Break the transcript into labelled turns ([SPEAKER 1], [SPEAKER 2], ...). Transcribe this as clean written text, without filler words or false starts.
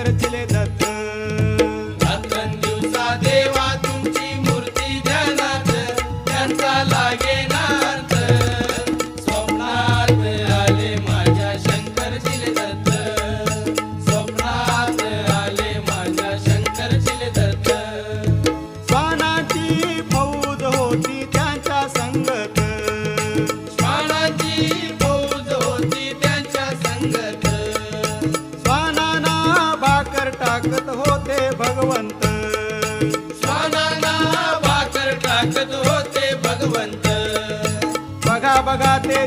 [SPEAKER 1] शंकर चिले दत्त.
[SPEAKER 2] रात्रंदिवसा देवा तुमची मूर्ती ध्यानात, त्यांचा लागेना अर्थ. स्वप्नात आले माझ्या शंकर चिले दत्त, स्वप्नात आले माझ्या शंकर चिले दत्त.
[SPEAKER 1] श्वानाची फौज होती त्यांच्या संगत,
[SPEAKER 2] श्वानाची फौज होती त्यांच्या संगत.
[SPEAKER 1] श्वानांना भाकर टाकत होते भगवंत.
[SPEAKER 2] श्वानांना भाकर टाकत होते भगवंत.
[SPEAKER 1] बघा बघा ते